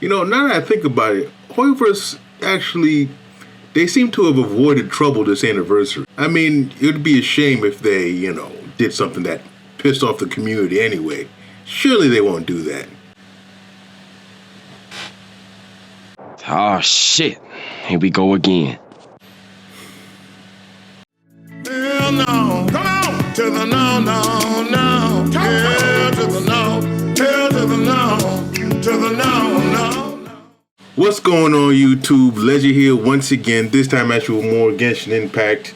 Now that I think about it, HOYOVERSE actually, they seem to have avoided trouble this anniversary. I mean, it would be a shame if they, did something that pissed off the community anyway. Surely they won't do that. Oh shit, here we go again. Hell no, come on, to the no, no, no. Hell to the no, hell to the no, to the no, no. What's going on, YouTube? Ledger here once again, this time actually with more Genshin Impact.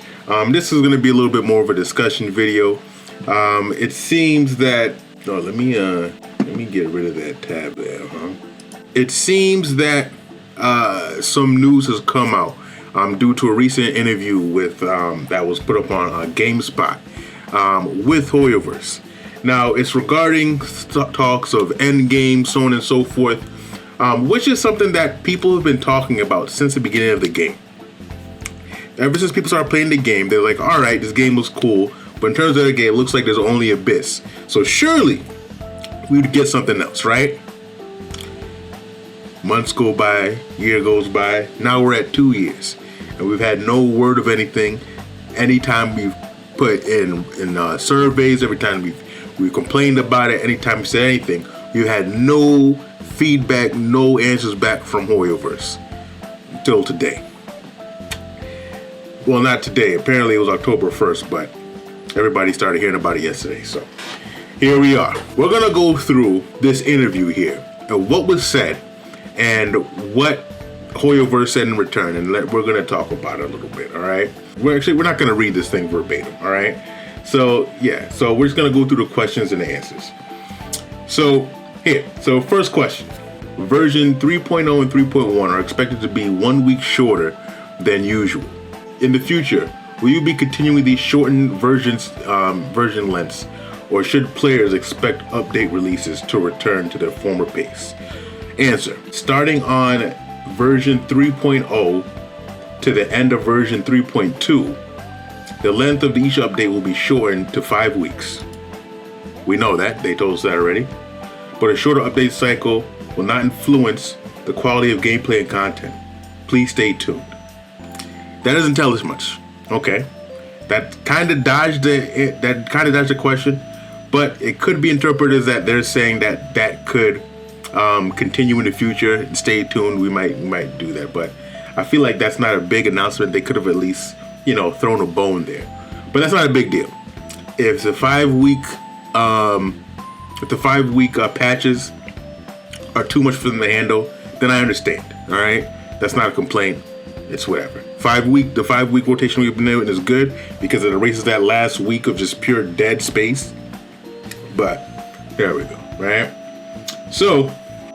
This is going to be a little bit more of a discussion video. It seems that, let me get rid of that tab there, It seems that some news has come out due to a recent interview with that was put up on GameSpot with HOYOVERSE. Now, it's regarding talks of Endgame, so on and so forth, which is something that people have been talking about since the beginning of the game. Ever since people started playing the game, they're like, all right, this game looks cool, but in terms of the game, it looks like there's only Abyss. So surely we would get something else, right? Months go by, year goes by, now we're at 2 years, and we've had no word of anything. Anytime we've put in surveys, every time we've complained about it, anytime we said anything, we've had no feedback, no answers back from HOYOVERSE until today. Well, not today. Apparently it was October 1st, but everybody started hearing about it yesterday. So here we are. We're going to go through this interview here and what was said and what HOYOVERSE said in return, and we're going to talk about it a little bit, all right? We're not going to read this thing verbatim, all right? So, yeah. So we're just going to go through the questions and the answers. So first question. Version 3.0 and 3.1 are expected to be 1 week shorter than usual. In the future, will you be continuing these shortened version lengths, or should players expect update releases to return to their former pace? Answer. Starting on version 3.0 to the end of version 3.2, the length of each update will be shortened to 5 weeks. We know that, they told us that already. But a shorter update cycle will not influence the quality of gameplay and content. Please stay tuned. That doesn't tell us much. Okay, that kind of dodged the question, but it could be interpreted as that they're saying that could continue in the future. And stay tuned. We might do that, but I feel like that's not a big announcement. They could have at least thrown a bone there, but that's not a big deal. If the 5 week patches are too much for them to handle, then I understand. All right, that's not a complaint. It's whatever. The 5 week rotation we've been doing is good because it erases that last week of just pure dead space. But there we go, right? So,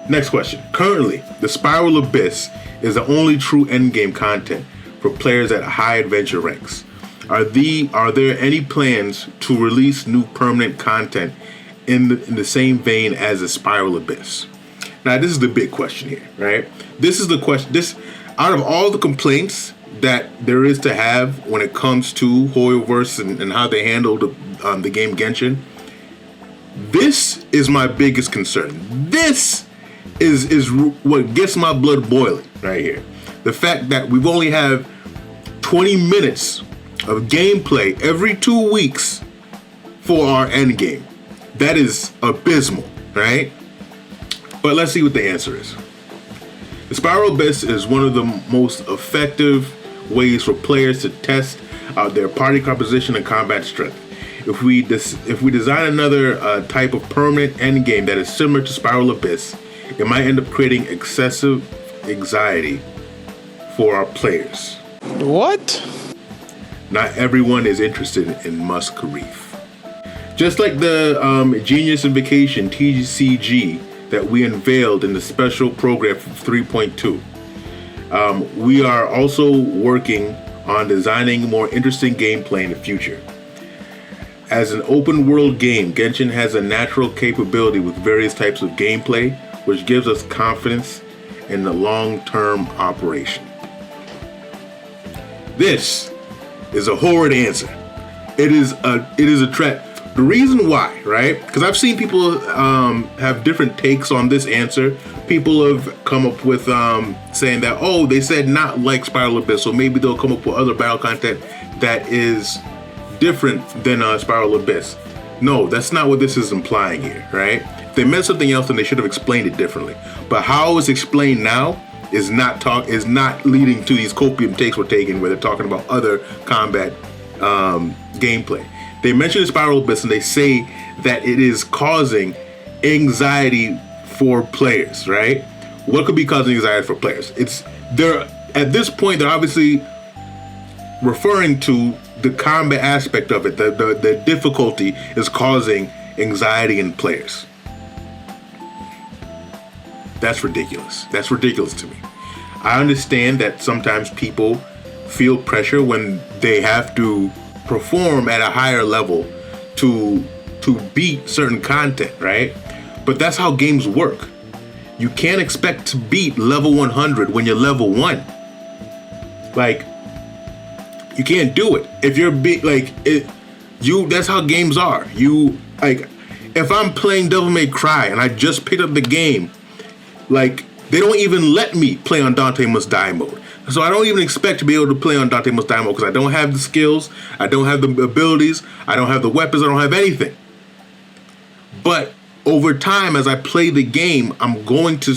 next question. Currently, the Spiral Abyss is the only true endgame content for players at high adventure ranks. Are there any plans to release new permanent content in the same vein as the Spiral Abyss? Now, this is the big question here, right? This is the question. Out of all the complaints that there is to have when it comes to HOYOVERSE and how they handle the game Genshin, this is my biggest concern. This is what gets my blood boiling right here. The fact that we've only have 20 minutes of gameplay every 2 weeks for our end game. That is abysmal, right? But let's see what the answer is. The Spiral Abyss is one of the most effective ways for players to test out their party composition and combat strength. If we design another type of permanent endgame that is similar to Spiral Abyss, it might end up creating excessive anxiety for our players. What? Not everyone is interested in Musk Reef. Just like the Genius and Vacation TCG that we unveiled in the special program for 3.2. We are also working on designing more interesting gameplay in the future. As an open world game, Genshin has a natural capability with various types of gameplay, which gives us confidence in the long-term operation. This is a horrid answer. It is a threat. The reason why, right? Because I've seen people have different takes on this answer people have come up with saying that, oh, they said not like Spiral Abyss, so maybe they'll come up with other battle content that is different than Spiral Abyss. No, that's not what this is implying here, right? If they meant something else, then they should have explained it differently. But how it's explained now is not leading to these copium takes we're taking, where they're talking about other combat gameplay. They mention Spiral Abyss and they say that it is causing anxiety for players, right? What could be causing anxiety for players? At this point, they're obviously referring to the combat aspect of it. The difficulty is causing anxiety in players. That's ridiculous. That's ridiculous to me. I understand that sometimes people feel pressure when they have to perform at a higher level to beat certain content, right? But that's how games work. You can't expect to beat level 100 when you're level 1. Like, you can't do it. If you're that's how games are. If I'm playing Devil May Cry and I just picked up the game, like, they don't even let me play on Dante Must Die mode. So I don't even expect to be able to play on Dante Must Die mode because I don't have the skills, I don't have the abilities, I don't have the weapons, I don't have anything. But over time, as I play the game, I'm going to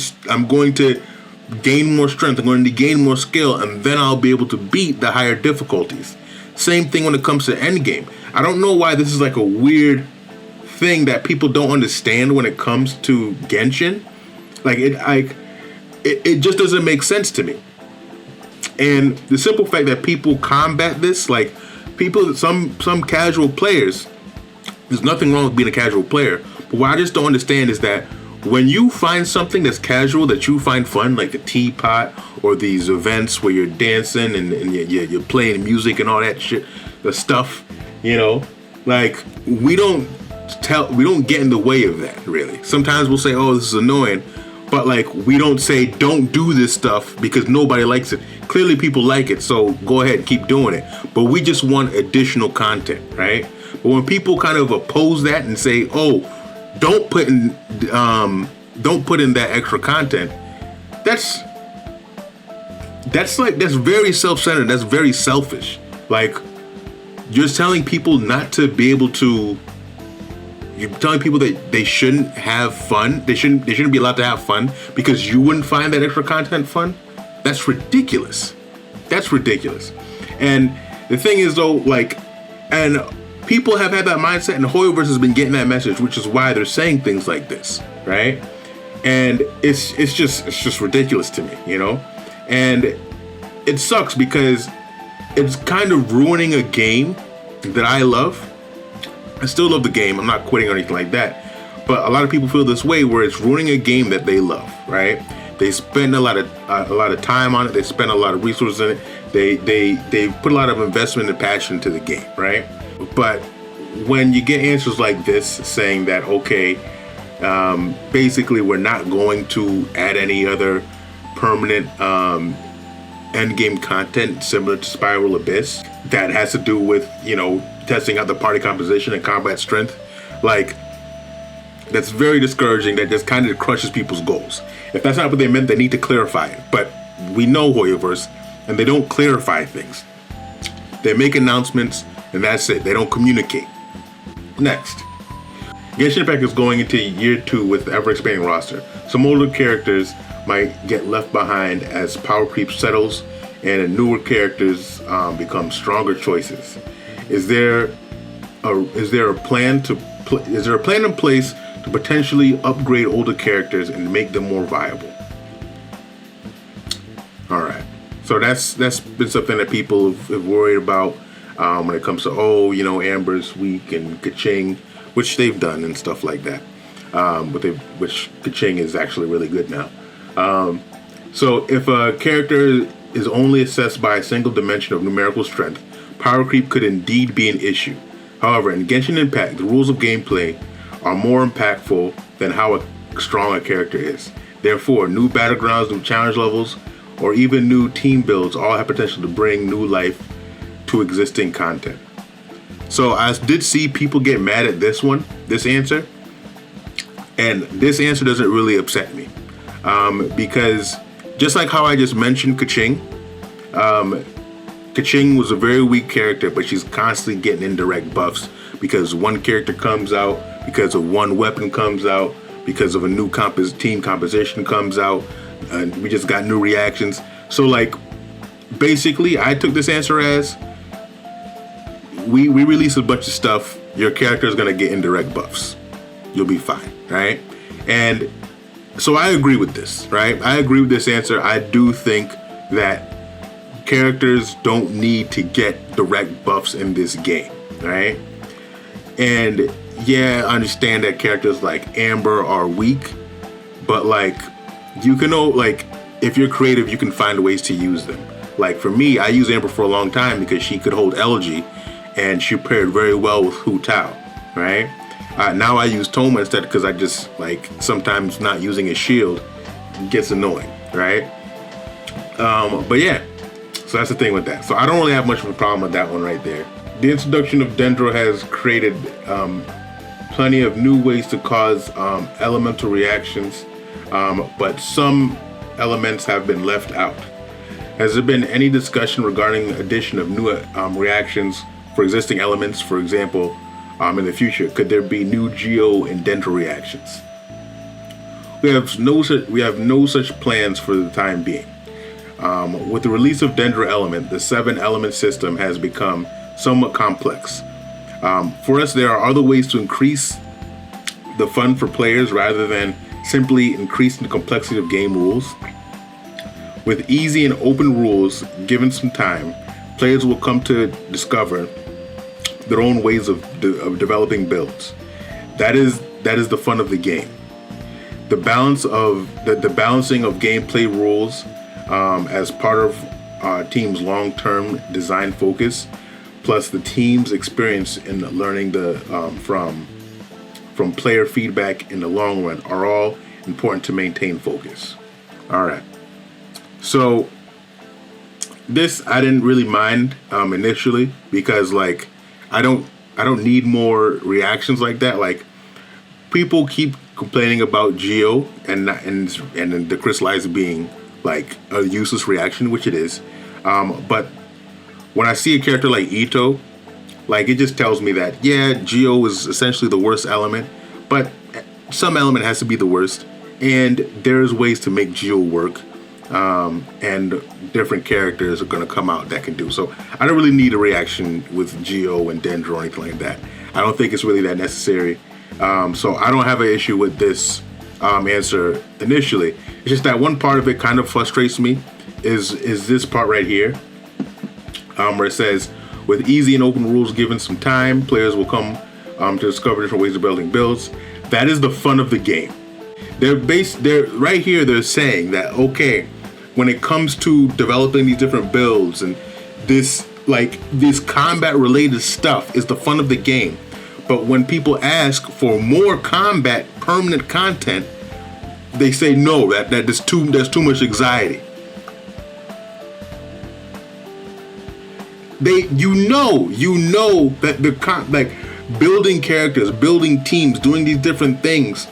gain more strength, I'm going to gain more skill, and then I'll be able to beat the higher difficulties. Same thing when it comes to Endgame. I don't know why this is like a weird thing that people don't understand when it comes to Genshin. It just doesn't make sense to me. And the simple fact that people combat this, like some casual players, there's nothing wrong with being a casual player. But what I just don't understand is that when you find something that's casual that you find fun, like a teapot or these events where you're dancing and you're playing music and all that shit, the stuff, like we don't get in the way of that, really. Sometimes we'll say, oh, this is annoying. But like, we don't say don't do this stuff because nobody likes it. Clearly people like it, so go ahead and keep doing it. But we just want additional content, right? But when people kind of oppose that and say, oh, don't put in that extra content, that's very self-centered, that's very selfish. Like, you're telling people not to be able to, you're telling people that they shouldn't have fun. They shouldn't be allowed to have fun because you wouldn't find that extra content fun. That's ridiculous. That's ridiculous. And the thing is though, and people have had that mindset, and HOYOVERSE has been getting that message, which is why they're saying things like this, right? And it's just ridiculous to me, And it sucks because it's kind of ruining a game that I love. I still love the game. I'm not quitting or anything like that. But a lot of people feel this way, where it's ruining a game that they love, right? They spend a lot of time on it. They spend a lot of resources in it. They put a lot of investment and passion into the game, right? But when you get answers like this saying that, okay, basically we're not going to add any other permanent endgame content similar to Spiral Abyss that has to do with, testing out the party composition and combat strength, that's very discouraging. That just kind of crushes people's goals. If that's not what they meant, they need to clarify it. But we know HOYOVERSE, and they don't clarify things. They make announcements, and that's it. They don't communicate. Next, Genshin Impact is going into year 2 with the ever-expanding roster. Some older characters might get left behind as power creep settles, and newer characters become stronger choices. Is there a plan in place to potentially upgrade older characters and make them more viable? All right, so that's been something that people have worried about when it comes to Amber's weak and Kaching, which they've done and stuff like that. Which Kaching is actually really good now. So if a character is only assessed by a single dimension of numerical strength, power creep could indeed be an issue. However, in Genshin Impact, the rules of gameplay are more impactful than how strong a character is. Therefore, new battlegrounds, new challenge levels, or even new team builds all have potential to bring new life to existing content. So I did see people get mad at this answer, and this answer doesn't really upset me. because just like how I just mentioned Kaching, Kaching was a very weak character, but she's constantly getting indirect buffs because one character comes out, because of one weapon comes out, because of a new team composition comes out, and we just got new reactions. So like, basically, I took this answer as we release a bunch of stuff. Your character is gonna get indirect buffs. You'll be fine, right? And so I agree with this, right? I agree with this answer. I do think that characters don't need to get direct buffs in this game, right? And yeah, I understand that characters like Amber are weak, but like, you can know, like, if you're creative, you can find ways to use them. Like for me, I used Amber for a long time because she could hold elegy, and she paired very well with Hu Tao, right? Now I use Toma instead because I just, like, sometimes not using a shield gets annoying, right? But yeah, so that's the thing with that. So I don't really have much of a problem with that one right there. The introduction of Dendro has created plenty of new ways to cause elemental reactions, but some elements have been left out. Has there been any discussion regarding the addition of new reactions for existing elements? For example, in the future, could there be new Geo and Dendro reactions? We have no such plans for the time being. With the release of Dendro element, the 7-element system has become somewhat complex. For us, there are other ways to increase the fun for players rather than simply increasing the complexity of game rules. With easy and open rules, given some time, players will come to discover their own ways of developing builds. That is the fun of the game. The balancing of gameplay rules as part of team's long-term design focus, plus the team's experience in learning from player feedback in the long run, are all important to maintain focus. All right. So this I didn't really mind initially because, like, I don't need more reactions like that. Like, people keep complaining about Geo and the crystallizer being like a useless reaction, which it is. But when I see a character like Ito, like, it just tells me that, yeah, Geo is essentially the worst element, but some element has to be the worst, and there's ways to make Geo work. And different characters are going to come out that can do. So I don't really need a reaction with Geo and Dendro or anything like that. I don't think it's really that necessary. So I don't have an issue with this answer initially. It's just that one part of it kind of frustrates me is this part right here, where it says, with easy and open rules given some time, players will come to discover different ways of building builds. That is the fun of the game. They're right here, they're saying that, okay, when it comes to developing these different builds and this combat related stuff is the fun of the game. But when people ask for more combat permanent content, they say no, that's too much anxiety. You know that building characters, building teams, doing these different things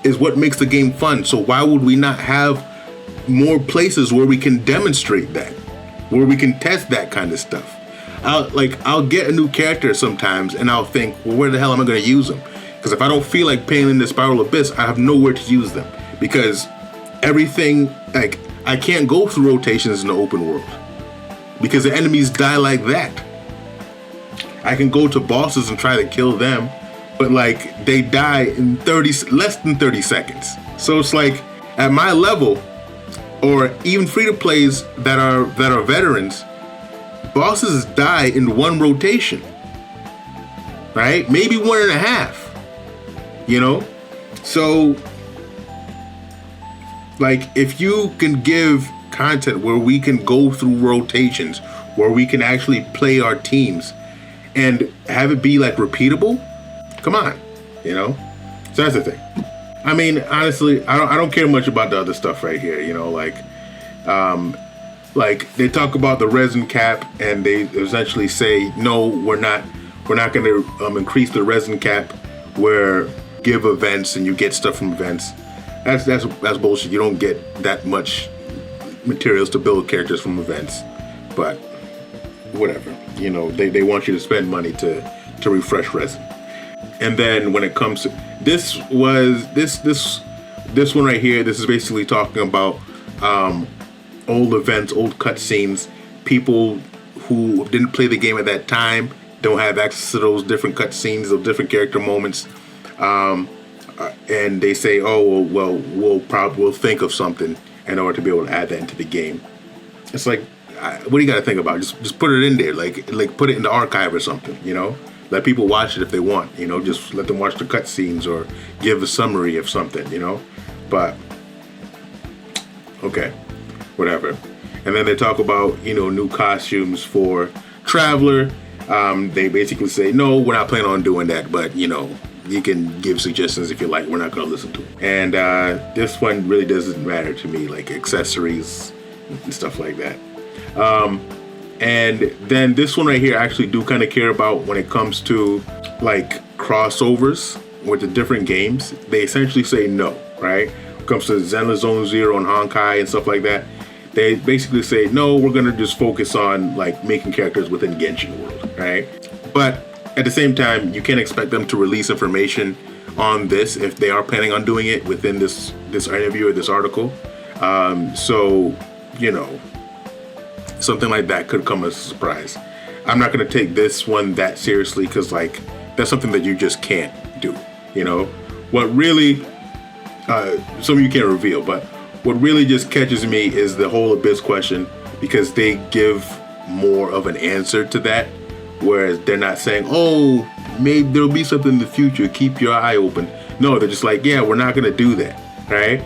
is what makes the game fun. So why would we not have more places where we can demonstrate that, where we can test that kind of stuff? I'll get a new character sometimes and I'll think, well, where the hell am I going to use them? Because if I don't feel like playing in the Spiral Abyss, I have nowhere to use them, because everything, like, I can't go through rotations in the open world because the enemies die like that. I can go to bosses and try to kill them, but like, they die in less than 30 seconds. So it's like, at my level, or even free-to-plays that are veterans, bosses die in one rotation, right? Maybe 1.5, you know? So, like, if you can give content where we can go through rotations, where we can actually play our teams and have it be like repeatable, come on, you know? So that's the thing. I mean, honestly, I don't care much about the other stuff right here, you know, like they talk about the resin cap and they essentially say, no, we're not going to increase the resin cap where give events and you get stuff from events. that's bullshit. You don't get that much materials to build characters from events, but whatever. You know, they want you to spend money to refresh resin. And then when it comes to this one right here, this is basically talking about old events, old cutscenes. People who didn't play the game at that time don't have access to those different cutscenes, those different character moments. And they say, oh, well, we'll think of something in order to be able to add that into the game. It's like, what do you got to think about? Just put it in there, like put it in the archive or something, you know? Let people watch it if they want, you know? Just let them watch the cutscenes or give a summary of something, you know? But, okay, whatever. And then they talk about, you know, new costumes for Traveler. They basically say, no, we're not planning on doing that, but, you know, you can give suggestions if you like. We're not going to listen to it. And this one really doesn't matter to me, like accessories and stuff like that. And then this one right here, I actually do kind of care about when it comes to like crossovers with the different games. They essentially say no, right? When it comes to Zenless Zone Zero and Honkai and stuff like that, they basically say, no, we're going to just focus on like making characters within Genshin World, right? But at the same time, you can't expect them to release information on this if they are planning on doing it within this interview or this article. So, you know, something like that could come as a surprise. I'm not going to take this one that seriously because, like, that's something that you just can't do, you know? What really, some of you can't reveal, but what really just catches me is the whole Abyss question, because they give more of an answer to that, whereas they're not saying, oh, maybe there'll be something in the future, keep your eye open. No, they're just like, yeah, we're not going to do that, right?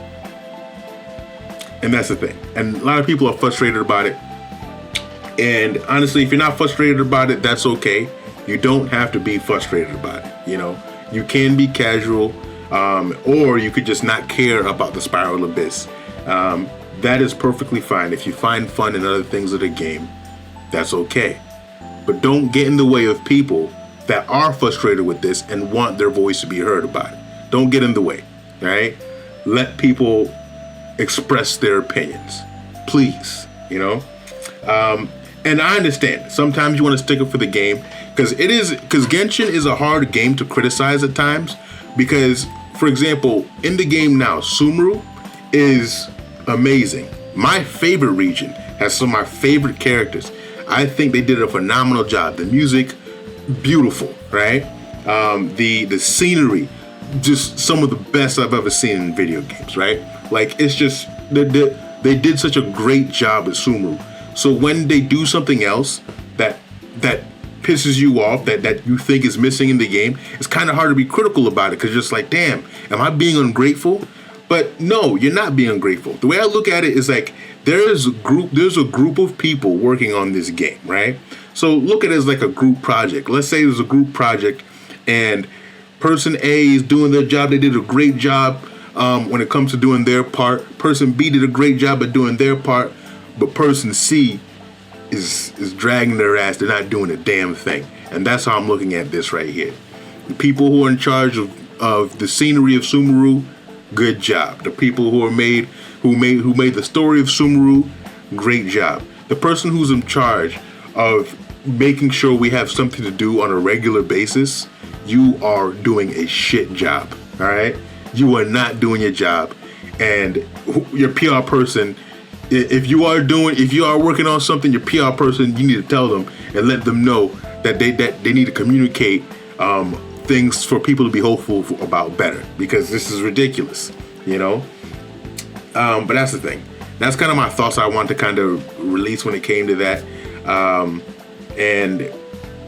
And that's the thing. And a lot of people are frustrated about it. And honestly, if you're not frustrated about it, that's okay. You don't have to be frustrated about it. You know, you can be casual, or you could just not care about the Spiral Abyss. That is perfectly fine. If you find fun in other things of the game, that's okay. But don't get in the way of people that are frustrated with this and want their voice to be heard about it. Don't get in the way, all right? Let people express their opinions, please, you know? And I understand, sometimes you want to stick up for the game, because Genshin is a hard game to criticize at times, because, for example, in the game now, Sumeru is amazing. My favorite region has some of my favorite characters. I think they did a phenomenal job. The music, beautiful, right? The scenery, just some of the best I've ever seen in video games, right? Like, it's just, they did such a great job at Sumeru. So when they do something else that pisses you off, that you think is missing in the game, it's kind of hard to be critical about it, because you're just like, damn, am I being ungrateful? But no, you're not being ungrateful. The way I look at it is like, there's a group of people working on this game, right? So look at it as like a group project. Let's say there's a group project and person A is doing their job. They did a great job when it comes to doing their part. Person B did a great job at doing their part. But person C is dragging their ass. They're not doing a damn thing. And that's how I'm looking at this right here. The people who are in charge of the scenery of Sumeru, good job. The people who made the story of Sumeru, great job. The person who's in charge of making sure we have something to do on a regular basis, you are doing a shit job. All right? You are not doing your job. And your PR person, if you are working on something, your PR person, you need to tell them and let them know that they need to communicate things for people to be hopeful about better, because this is ridiculous, you know? But that's the thing. That's kind of my thoughts I want to kind of release when it came to that. And,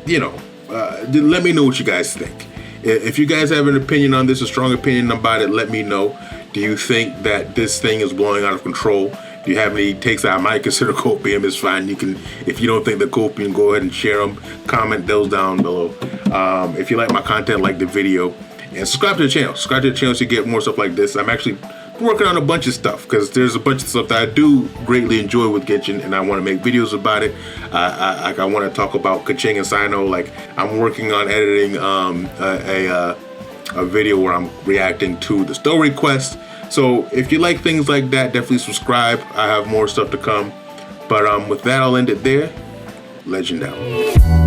you know, let me know what you guys think. If you guys have an opinion on this, a strong opinion about it, let me know. Do you think that this thing is blowing out of control? If you have any takes that I might consider copium, it's fine. You can, if you don't think the copium, go ahead and share them. Comment those down below. If you like my content, like the video, and subscribe to the channel. Subscribe to the channel so you get more stuff like this. I'm actually working on a bunch of stuff, because there's a bunch of stuff that I do greatly enjoy with Genshin, and I want to make videos about it. I want to talk about Kaching and Sino. Like, I'm working on editing a video where I'm reacting to the story quest. So if you like things like that, definitely subscribe. I have more stuff to come. But with that, I'll end it there. Legend out.